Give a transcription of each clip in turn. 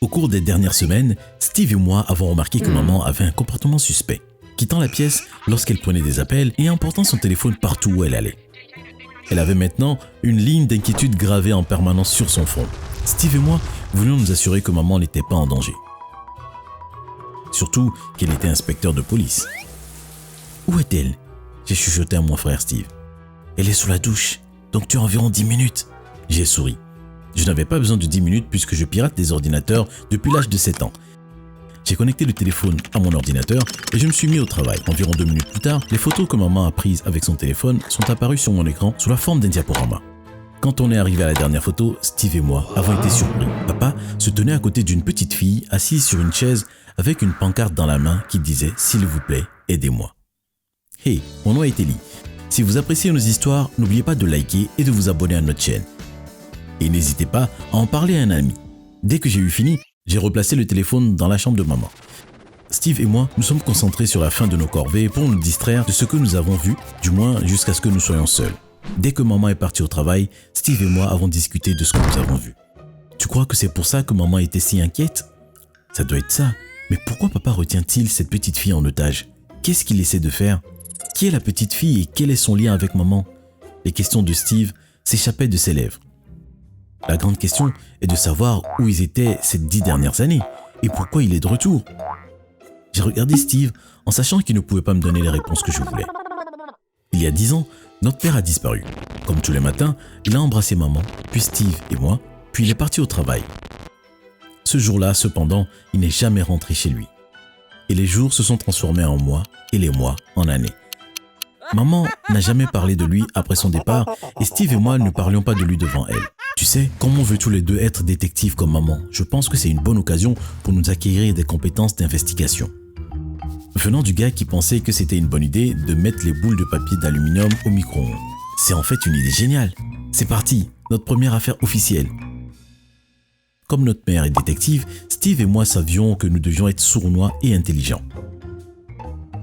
Au cours des dernières semaines, Steve et moi avons remarqué que maman avait un comportement suspect, quittant la pièce lorsqu'elle prenait des appels et emportant son téléphone partout où elle allait. Elle avait maintenant une ligne d'inquiétude gravée en permanence sur son front. Steve et moi voulions nous assurer que maman n'était pas en danger. Surtout qu'elle était inspecteur de police. Où est-elle? J'ai chuchoté à mon frère Steve. Elle est sous la douche, donc tu as environ 10 minutes. J'ai souri. Je n'avais pas besoin de 10 minutes puisque je pirate des ordinateurs depuis l'âge de 7 ans. J'ai connecté le téléphone à mon ordinateur et je me suis mis au travail. Environ 2 minutes plus tard, les photos que maman a prises avec son téléphone sont apparues sur mon écran sous la forme d'un diaporama. Quand on est arrivé à la dernière photo, Steve et moi avons été surpris. Papa se tenait à côté d'une petite fille assise sur une chaise avec une pancarte dans la main qui disait « S'il vous plaît, aidez-moi ». Hey, mon nom est Eli. Si vous appréciez nos histoires, n'oubliez pas de liker et de vous abonner à notre chaîne. Et n'hésitez pas à en parler à un ami. Dès que j'ai eu fini, j'ai replacé le téléphone dans la chambre de maman. Steve et moi, nous sommes concentrés sur la fin de nos corvées pour nous distraire de ce que nous avons vu, du moins jusqu'à ce que nous soyons seuls. Dès que maman est partie au travail, Steve et moi avons discuté de ce que nous avons vu. Tu crois que c'est pour ça que maman était si inquiète? Ça doit être ça. Mais pourquoi papa retient-il cette petite fille en otage? Qu'est-ce qu'il essaie de faire? Qui est la petite fille et quel est son lien avec maman? Les questions de Steve s'échappaient de ses lèvres. La grande question est de savoir où ils étaient ces 10 dernières années et pourquoi il est de retour. J'ai regardé Steve en sachant qu'il ne pouvait pas me donner les réponses que je voulais. Il y a 10 ans, notre père a disparu. Comme tous les matins, il a embrassé maman, puis Steve et moi, puis il est parti au travail. Ce jour-là, cependant, il n'est jamais rentré chez lui. Et les jours se sont transformés en mois et les mois en années. Maman n'a jamais parlé de lui après son départ et Steve et moi ne parlions pas de lui devant elle. Tu sais, comme on veut tous les deux être détectives comme maman, je pense que c'est une bonne occasion pour nous acquérir des compétences d'investigation. Venant du gars qui pensait que c'était une bonne idée de mettre les boules de papier d'aluminium au micro-ondes. C'est en fait une idée géniale. C'est parti, notre première affaire officielle. Comme notre mère est détective, Steve et moi savions que nous devions être sournois et intelligents.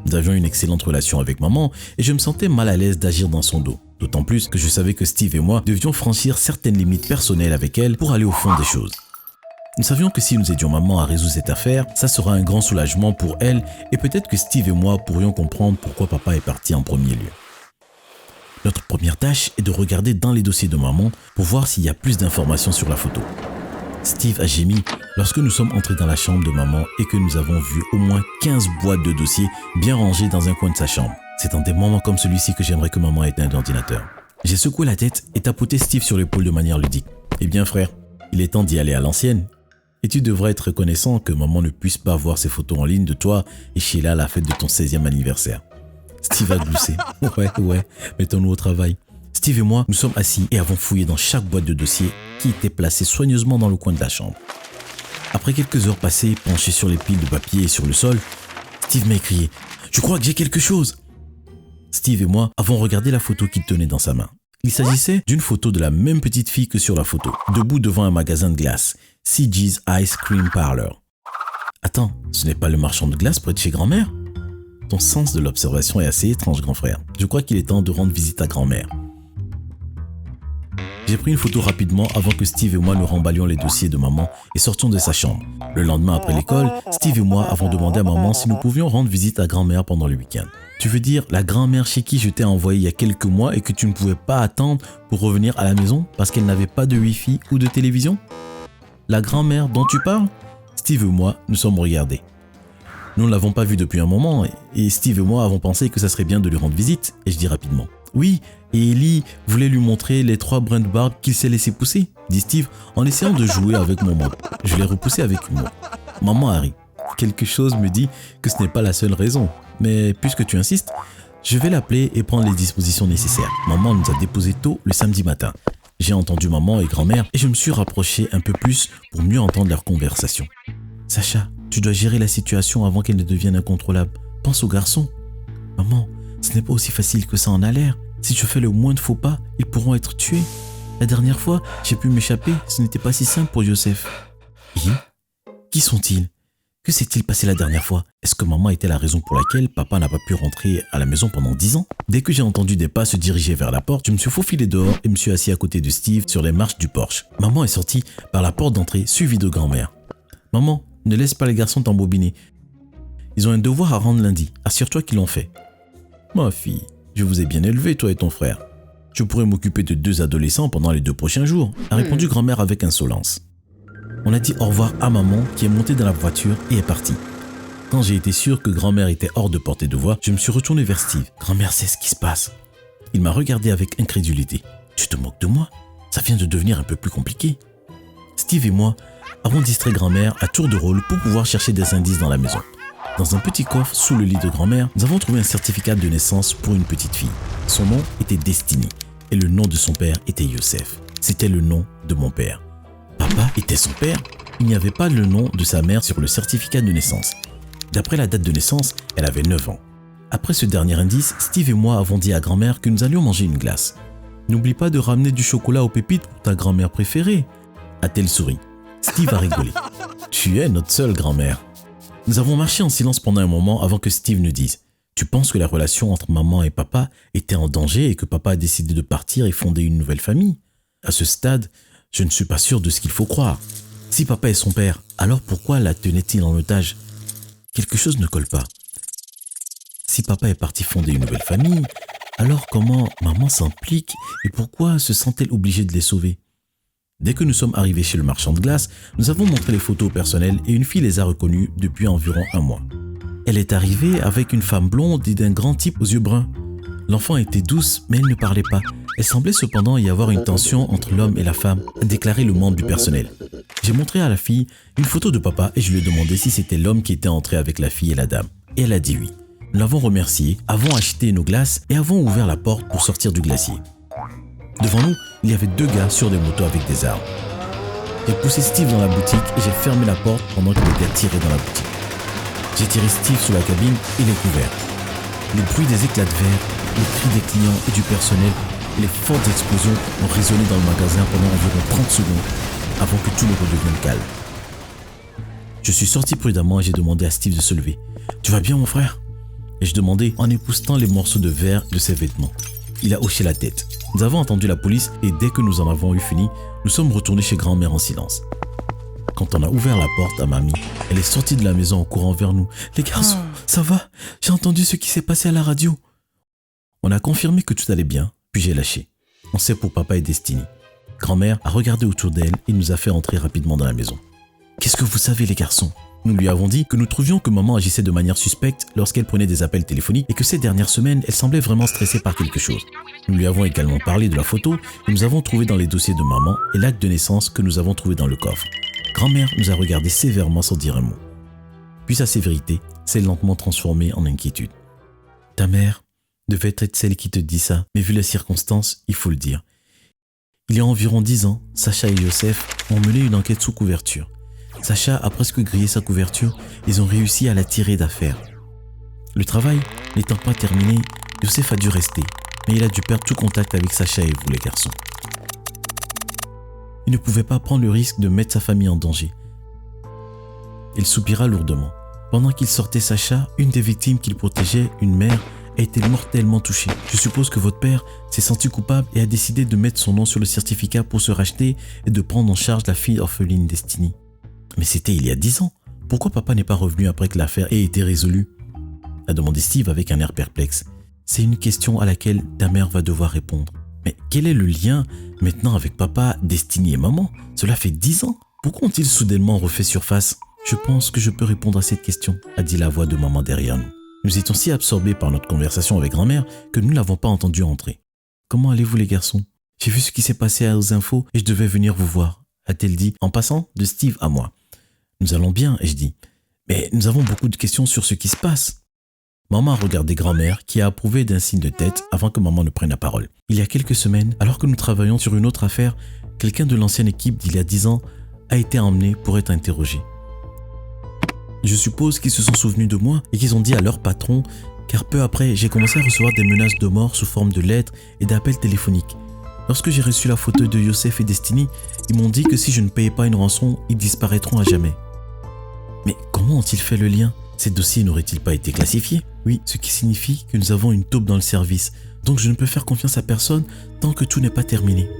Nous avions une excellente relation avec maman et je me sentais mal à l'aise d'agir dans son dos. D'autant plus que je savais que Steve et moi devions franchir certaines limites personnelles avec elle pour aller au fond des choses. Nous savions que si nous aidions maman à résoudre cette affaire, ça sera un grand soulagement pour elle et peut-être que Steve et moi pourrions comprendre pourquoi papa est parti en premier lieu. Notre première tâche est de regarder dans les dossiers de maman pour voir s'il y a plus d'informations sur la photo. Steve a gémi lorsque nous sommes entrés dans la chambre de maman et que nous avons vu au moins 15 boîtes de dossiers bien rangées dans un coin de sa chambre. C'est dans des moments comme celui-ci que j'aimerais que maman ait un ordinateur. J'ai secoué la tête et tapoté Steve sur l'épaule de manière ludique. Eh bien frère, il est temps d'y aller à l'ancienne. Et tu devrais être reconnaissant que maman ne puisse pas voir ces photos en ligne de toi et Sheila à la fête de ton 16e anniversaire. Steve a gloussé. Ouais, mettons-nous au travail. Steve et moi, nous sommes assis et avons fouillé dans chaque boîte de dossiers qui était placée soigneusement dans le coin de la chambre. Après quelques heures passées, penchés sur les piles de papier et sur le sol, Steve m'a écrié « Je crois que j'ai quelque chose !» Steve et moi avons regardé la photo qu'il tenait dans sa main. Il s'agissait d'une photo de la même petite fille que sur la photo, debout devant un magasin de glace, CG's Ice Cream Parlor. Attends, ce n'est pas le marchand de glace près de chez grand-mère? Ton sens de l'observation est assez étrange, grand frère. Je crois qu'il est temps de rendre visite à grand-mère. J'ai pris une photo rapidement avant que Steve et moi nous remballions les dossiers de maman et sortions de sa chambre. Le lendemain après l'école, Steve et moi avons demandé à maman si nous pouvions rendre visite à grand-mère pendant le week-end. Tu veux dire la grand-mère chez qui je t'ai envoyé il y a quelques mois et que tu ne pouvais pas attendre pour revenir à la maison parce qu'elle n'avait pas de Wi-Fi ou de télévision? La grand-mère dont tu parles? Steve et moi nous sommes regardés. Nous ne l'avons pas vue depuis un moment et Steve et moi avons pensé que ça serait bien de lui rendre visite et je dis rapidement. Oui, et Ellie voulait lui montrer les 3 brins de barbe qu'il s'est laissé pousser, dit Steve en essayant de jouer avec mon mot. Je l'ai repoussé avec humour. Maman a ri. Quelque chose me dit que ce n'est pas la seule raison. Mais puisque tu insistes, je vais l'appeler et prendre les dispositions nécessaires. Maman nous a déposé tôt le samedi matin. J'ai entendu maman et grand-mère et je me suis rapproché un peu plus pour mieux entendre leur conversation. Sacha, tu dois gérer la situation avant qu'elle ne devienne incontrôlable. Pense aux garçons. Maman, ce n'est pas aussi facile que ça en a l'air. Si je fais le moindre faux pas, ils pourront être tués. La dernière fois, j'ai pu m'échapper. Ce n'était pas si simple pour Joseph. Et qui sont-ils? Que s'est-il passé la dernière fois? Est-ce que maman était la raison pour laquelle papa n'a pas pu rentrer à la maison pendant 10 ans? Dès que j'ai entendu des pas se diriger vers la porte, je me suis faufilé dehors et me suis assis à côté de Steve sur les marches du porche. Maman est sortie par la porte d'entrée, suivie de grand-mère. Maman, ne laisse pas les garçons t'embobiner. Ils ont un devoir à rendre lundi. Assure-toi qu'ils l'ont fait. Ma fille, je vous ai bien élevé, toi et ton frère. Je pourrais m'occuper de 2 adolescents pendant les 2 prochains jours, a répondu grand-mère avec insolence. On a dit au revoir à maman qui est montée dans la voiture et est partie. Quand j'ai été sûr que grand-mère était hors de portée de voix, je me suis retourné vers Steve. Grand-mère sait ce qui se passe. Il m'a regardé avec incrédulité. Tu te moques de moi? Ça vient de devenir un peu plus compliqué. Steve et moi avons distrait grand-mère à tour de rôle pour pouvoir chercher des indices dans la maison. Dans un petit coffre sous le lit de grand-mère, nous avons trouvé un certificat de naissance pour une petite fille. Son nom était Destiny et le nom de son père était Youssef. C'était le nom de mon père. Papa était son père? Il n'y avait pas le nom de sa mère sur le certificat de naissance. D'après la date de naissance, elle avait 9 ans. Après ce dernier indice, Steve et moi avons dit à grand-mère que nous allions manger une glace. N'oublie pas de ramener du chocolat aux pépites pour ta grand-mère préférée, a-t-elle souri. Steve a rigolé. Tu es notre seule grand-mère. Nous avons marché en silence pendant un moment avant que Steve ne dise « Tu penses que la relation entre maman et papa était en danger et que papa a décidé de partir et fonder une nouvelle famille? À ce stade, je ne suis pas sûr de ce qu'il faut croire. Si papa est son père, alors pourquoi la tenait-il en otage? Quelque chose ne colle pas. Si papa est parti fonder une nouvelle famille, alors comment maman s'implique et pourquoi se sent-elle obligée de les sauver? Dès que nous sommes arrivés chez le marchand de glace, nous avons montré les photos au personnel et une fille les a reconnues depuis environ 1 mois. Elle est arrivée avec une femme blonde et d'un grand type aux yeux bruns. L'enfant était douce, mais elle ne parlait pas. Elle semblait cependant y avoir une tension entre l'homme et la femme, a déclaré le membre du personnel. J'ai montré à la fille une photo de papa et je lui ai demandé si c'était l'homme qui était entré avec la fille et la dame. Et elle a dit oui. Nous l'avons remercié, avons acheté nos glaces et avons ouvert la porte pour sortir du glacier. Devant nous, il y avait 2 gars sur des motos avec des armes. J'ai poussé Steve dans la boutique et j'ai fermé la porte pendant que les gars tiraient dans la boutique. J'ai tiré Steve sous la cabine et les couverts. Le bruit des éclats de verre, les cris des clients et du personnel et les fortes explosions ont résonné dans le magasin pendant environ 30 secondes avant que tout ne redevienne calme. Je suis sorti prudemment et j'ai demandé à Steve de se lever. « Tu vas bien mon frère ?» ai-je demandé en époussetant les morceaux de verre de ses vêtements. Il a hoché la tête. Nous avons entendu la police et dès que nous en avons eu fini, nous sommes retournés chez grand-mère en silence. Quand on a ouvert la porte à mamie, elle est sortie de la maison en courant vers nous. « Les garçons, ça va? J'ai entendu ce qui s'est passé à la radio. » On a confirmé que tout allait bien, puis j'ai lâché. On sait pour papa et Destiny. Grand-mère a regardé autour d'elle et nous a fait entrer rapidement dans la maison. « Qu'est-ce que vous savez les garçons ?» Nous lui avons dit que nous trouvions que maman agissait de manière suspecte lorsqu'elle prenait des appels téléphoniques et que ces dernières semaines, elle semblait vraiment stressée par quelque chose. Nous lui avons également parlé de la photo que nous avons trouvée dans les dossiers de maman et l'acte de naissance que nous avons trouvé dans le coffre. Grand-mère nous a regardé sévèrement sans dire un mot. Puis sa sévérité s'est lentement transformée en inquiétude. « Ta mère devait être celle qui te dit ça, mais vu les circonstances, il faut le dire. Il y a environ 10 ans, Sacha et Youssef ont mené une enquête sous couverture. Sacha a presque grillé sa couverture, ils ont réussi à la tirer d'affaire. Le travail n'étant pas terminé, Youssef a dû rester, mais il a dû perdre tout contact avec Sacha et vous les garçons. Il ne pouvait pas prendre le risque de mettre sa famille en danger. Il soupira lourdement. Pendant qu'il sortait Sacha, une des victimes qu'il protégeait, une mère, a été mortellement touchée. Je suppose que votre père s'est senti coupable et a décidé de mettre son nom sur le certificat pour se racheter et de prendre en charge la fille orpheline Destiny. Mais c'était il y a 10 ans. Pourquoi papa n'est pas revenu après que l'affaire ait été résolue? A demandé Steve avec un air perplexe. C'est une question à laquelle ta mère va devoir répondre. Mais quel est le lien maintenant avec papa, Destiny et maman? Cela fait 10 ans. Pourquoi ont-ils soudainement refait surface? Je pense que je peux répondre à cette question, a dit la voix de maman derrière nous. Nous étions si absorbés par notre conversation avec grand-mère que nous ne l'avons pas entendu entrer. Comment allez-vous les garçons? J'ai vu ce qui s'est passé aux infos et je devais venir vous voir, a-t-elle dit en passant de Steve à moi. Nous allons bien, ai-je dit. Mais nous avons beaucoup de questions sur ce qui se passe. Maman a regardé grand-mère qui a approuvé d'un signe de tête avant que maman ne prenne la parole. Il y a quelques semaines, alors que nous travaillions sur une autre affaire, quelqu'un de l'ancienne équipe d'il y a 10 ans a été emmené pour être interrogé. Je suppose qu'ils se sont souvenus de moi et qu'ils ont dit à leur patron, car peu après, j'ai commencé à recevoir des menaces de mort sous forme de lettres et d'appels téléphoniques. Lorsque j'ai reçu la photo de Youssef et Destiny, ils m'ont dit que si je ne payais pas une rançon, ils disparaîtront à jamais. Mais comment ont-ils fait le lien? Ces dossiers n'auraient-ils pas été classifiés? Oui, ce qui signifie que nous avons une taupe dans le service, donc je ne peux faire confiance à personne tant que tout n'est pas terminé.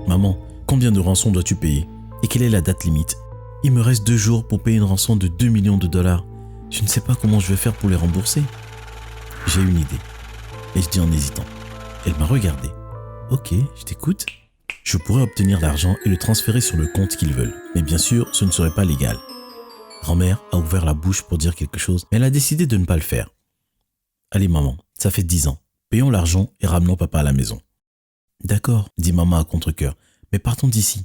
Maman, combien de rançons dois-tu payer? Et quelle est la date limite? Il me reste 2 jours pour payer une rançon de 2 millions de dollars. Je ne sais pas comment je vais faire pour les rembourser. J'ai une idée. Et je dis en hésitant. Elle m'a regardé. Ok, je t'écoute. Je pourrais obtenir l'argent et le transférer sur le compte qu'ils veulent. Mais bien sûr, ce ne serait pas légal. Grand-mère a ouvert la bouche pour dire quelque chose, mais elle a décidé de ne pas le faire. Allez maman, ça fait 10 ans. Payons l'argent et ramenons papa à la maison. D'accord, dit maman à contre-cœur, mais partons d'ici.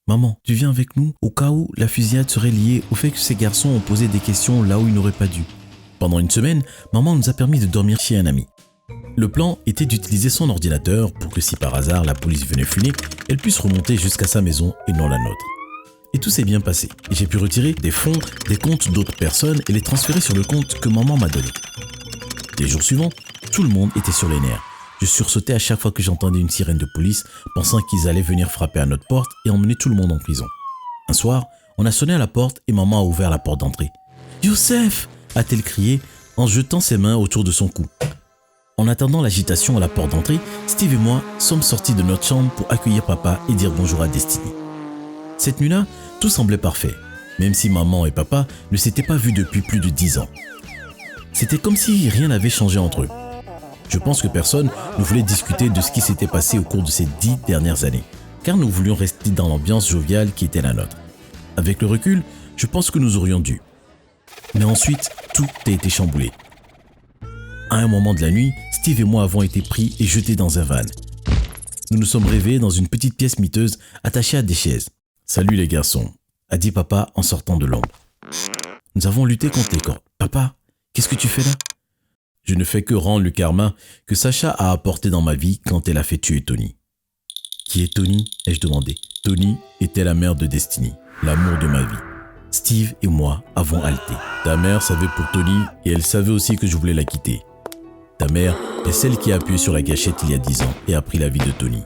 Maman, tu viens avec nous au cas où la fusillade serait liée au fait que ces garçons ont posé des questions là où ils n'auraient pas dû. Pendant une semaine, maman nous a permis de dormir chez un ami. Le plan était d'utiliser son ordinateur pour que si par hasard la police venait fouiller, elle puisse remonter jusqu'à sa maison et non la nôtre. Et tout s'est bien passé. Et j'ai pu retirer des fonds des comptes d'autres personnes et les transférer sur le compte que maman m'a donné. Les jours suivants, tout le monde était sur les nerfs. Je sursautais à chaque fois que j'entendais une sirène de police, pensant qu'ils allaient venir frapper à notre porte et emmener tout le monde en prison. Un soir, on a sonné à la porte et maman a ouvert la porte d'entrée. « Youssef !» a-t-elle crié en jetant ses mains autour de son cou. En attendant l'agitation à la porte d'entrée, Steve et moi sommes sortis de notre chambre pour accueillir papa et dire bonjour à Destiny. Cette nuit-là, tout semblait parfait, même si maman et papa ne s'étaient pas vus depuis plus de 10 ans. C'était comme si rien n'avait changé entre eux. Je pense que personne ne voulait discuter de ce qui s'était passé au cours de ces 10 dernières années, car nous voulions rester dans l'ambiance joviale qui était la nôtre. Avec le recul, je pense que nous aurions dû. Mais ensuite, tout a été chamboulé. À un moment de la nuit, Steve et moi avons été pris et jetés dans un van. Nous nous sommes réveillés dans une petite pièce miteuse attachée à des chaises. « Salut les garçons », a dit papa en sortant de l'ombre. Nous avons lutté contre les corps. « Papa, qu'est-ce que tu fais là ?» Je ne fais que rendre le karma que Sacha a apporté dans ma vie quand elle a fait tuer Tony. « Qui est Tony ?» ai-je demandé. Tony était la mère de Destiny, l'amour de ma vie. Steve et moi avons halté. Ta mère savait pour Tony et elle savait aussi que je voulais la quitter. Ta mère est celle qui a appuyé sur la gâchette il y a 10 ans et a pris la vie de Tony.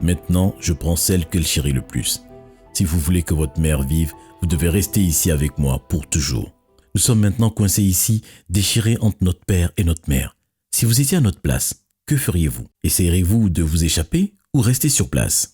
Maintenant, je prends celle qu'elle chérit le plus. Si vous voulez que votre mère vive, vous devez rester ici avec moi pour toujours. Nous sommes maintenant coincés ici, déchirés entre notre père et notre mère. Si vous étiez à notre place, que feriez-vous? Essayeriez-vous de vous échapper ou rester sur place?